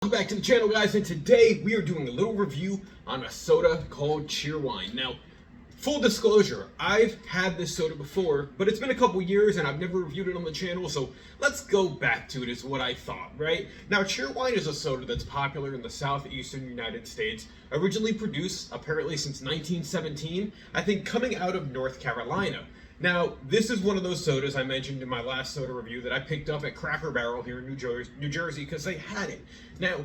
Welcome back to the channel, guys, and today we are doing a little review on a soda called Cheerwine. Now, full disclosure, I've had this soda before, but it's been a couple years and I've never reviewed it on the channel, so let's go back to it is what I thought, right? Now, Cheerwine is a soda that's popular in the southeastern United States, originally produced apparently since 1917, I think coming out of North Carolina. Now, this is one of those sodas I mentioned in my last soda review that I picked up at Cracker Barrel here in New Jersey because they had it. Now,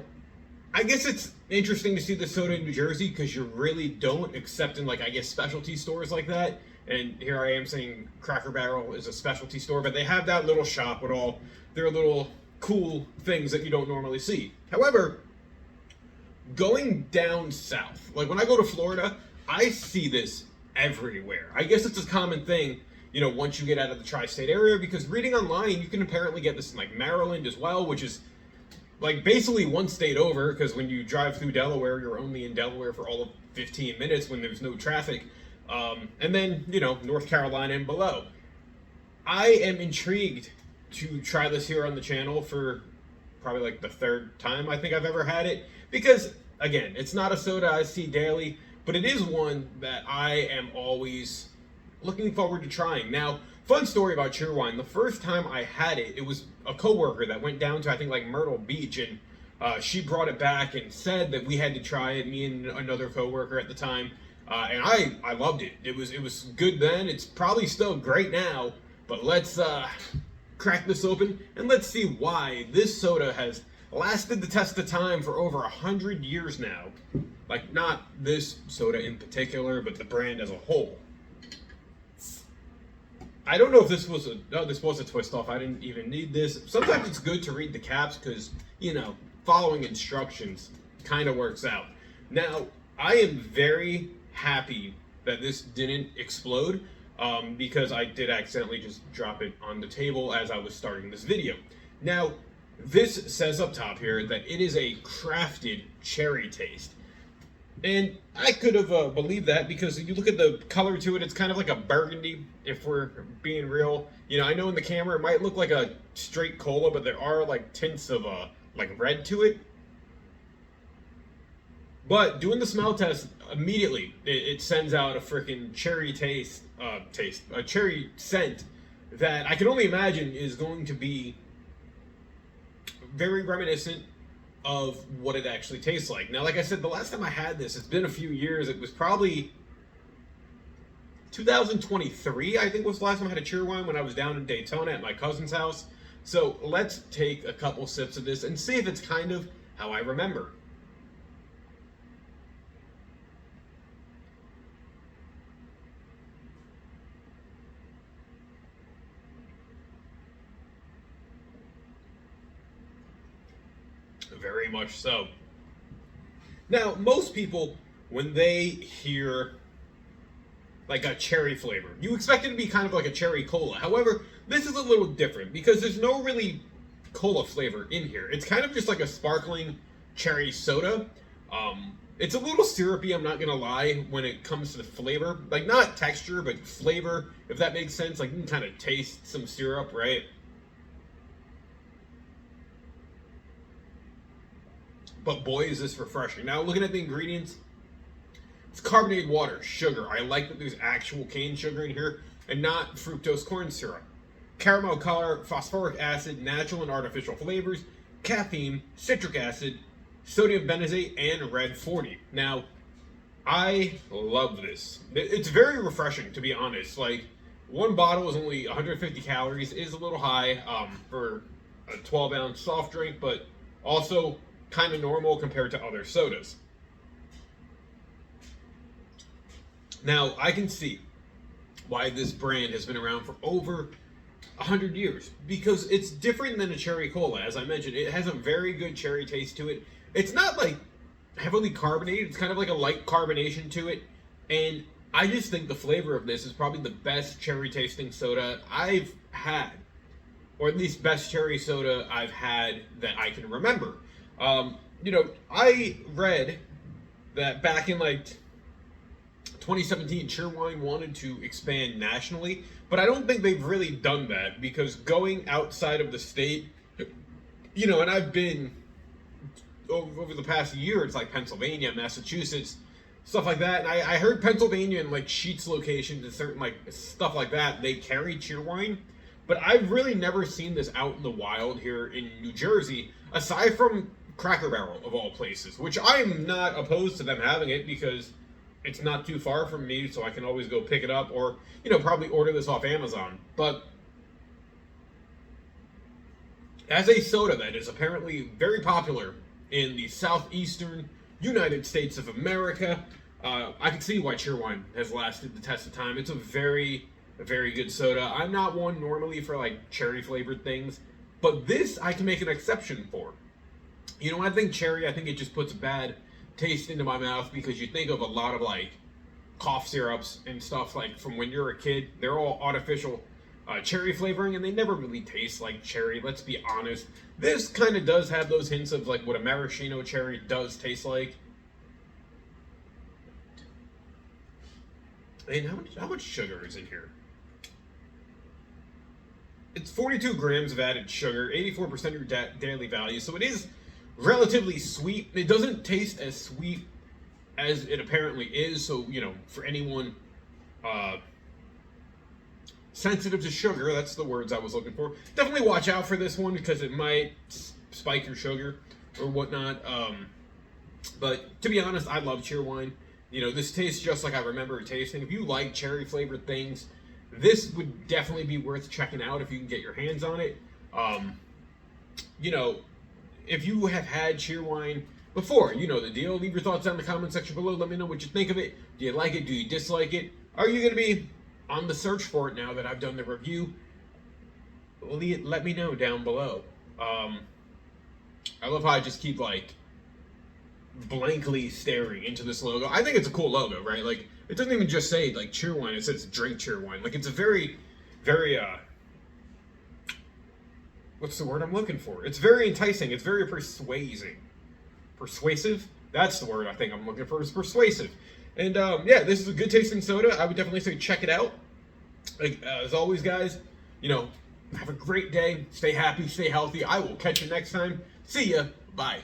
I guess it's interesting to see the soda in New Jersey because you really don't, except in, like, I guess specialty stores like that. And here I am saying Cracker Barrel is a specialty store, but they have that little shop with all their little cool things that you don't normally see. However, going down south, like when I go to Florida, I see this everywhere. I guess it's a common thing, you know, once you get out of the tri-state area, because reading online, you can apparently get this in like Maryland as well, which is like basically one state over, because when you drive through Delaware, you're only in Delaware for all of 15 minutes when there's no traffic. And then, you know, North Carolina and below. I am intrigued to try this here on the channel for probably like the third time I think I've ever had it, because again, it's not a soda I see daily, but it is one that I am always looking forward to trying. Now, fun story about Cheerwine. The first time I had it, it was a coworker that went down to, I think, like Myrtle Beach, and she brought it back and said that we had to try it, me and another coworker at the time, and I loved it. It was good then. It's probably still great now, but let's crack this open and let's see why this soda has lasted the test of time for over 100 years now. Like, not this soda in particular, but the brand as a whole. I don't know if this was a twist off. I didn't even need this. Sometimes it's good to read the caps because, you know, following instructions kind of works out. Now, I am very happy that this didn't explode because I did accidentally just drop it on the table as I was starting this video. Now, this says up top here that it is a crafted cherry taste. And I could have believed that because you look at the color to it, it's kind of like a burgundy, if we're being real. You know, I know in the camera it might look like a straight cola, but there are like tints of like red to it. But doing the smell test, immediately it sends out a freaking cherry a cherry scent that I can only imagine is going to be very reminiscent of what it actually tastes like. Now, like I said, the last time I had this, it's been a few years. It was probably 2023, I think was the last time I had a Cheerwine, when I was down in Daytona at my cousin's house. So let's take a couple sips of this and see if it's kind of how I remember. Very much so. Now, most people, when they hear like a cherry flavor, you expect it to be kind of like a cherry cola. However, this is a little different because there's no really cola flavor in here. It's kind of just like a sparkling cherry soda. It's a little syrupy, I'm not gonna lie, when it comes to the flavor. Like, not texture, but flavor, if that makes sense. Like, you can kind of taste some syrup, right? But boy, is this refreshing. Now, looking at the ingredients, it's carbonated water, sugar. I like that there's actual cane sugar in here and not fructose corn syrup. Caramel color, phosphoric acid, natural and artificial flavors, caffeine, citric acid, sodium benzoate, and red 40. Now, I love this. It's very refreshing, to be honest. Like, one bottle is only 150 calories, is a little high for a 12-ounce soft drink, but also kind of normal compared to other sodas. Now, I can see why this brand has been around for over 100 years, because it's different than a cherry cola. As I mentioned, it has a very good cherry taste to it. It's not like heavily carbonated, it's kind of like a light carbonation to it, and I just think the flavor of this is probably the best cherry tasting soda I've had, or at least best cherry soda I've had that I can remember. You know, I read that back in like 2017, Cheerwine wanted to expand nationally, but I don't think they've really done that, because going outside of the state, you know, and I've been over the past year, it's like Pennsylvania, Massachusetts, stuff like that. And I heard Pennsylvania and like Sheetz locations and certain like stuff like that, they carry Cheerwine. But I've really never seen this out in the wild here in New Jersey, aside from Cracker Barrel of all places, which I am not opposed to them having it because it's not too far from me, so I can always go pick it up or, probably order this off Amazon. But as a soda that is apparently very popular in the southeastern United States of America, I can see why Cheerwine has lasted the test of time. It's a very good soda. I'm not one normally for like cherry flavored things, but this I can make an exception for. I think cherry, I think it just puts a bad taste into my mouth because you think of a lot of like cough syrups and stuff like from when you're a kid. They're all artificial cherry flavoring and they never really taste like cherry, let's be honest. This kind of does have those hints of like what a maraschino cherry does taste like. And how much sugar is in here? It's 42 grams of added sugar, 84% of your daily value, so it is relatively sweet. It doesn't taste as sweet as it apparently is, so, for anyone sensitive to sugar, that's the words I was looking for. Definitely watch out for this one because it might spike your sugar or whatnot. But to be honest, I love Cheerwine. This tastes just like I remember it tasting. If you like cherry flavored things, this would definitely be worth checking out if you can get your hands on it. If you have had Cheerwine before, you know the deal. Leave your thoughts down in the comment section below. Let me know what you think of it. Do you like it? Do you dislike it? Are you going to be on the search for it now that I've done the review? Let me know down below. I love how I just keep like blankly staring into this logo. I think it's a cool logo, right? Like, it doesn't even just say like Cheerwine, it says drink Cheerwine. Like, it's a very what's the word I'm looking for? It's very enticing. It's very persuasive. That's the word I think I'm looking for, is persuasive. And yeah, this is a good tasting soda. I would definitely say check it out. Like, as always, guys, have a great day. Stay happy, stay healthy. I will catch you next time. See ya. Bye.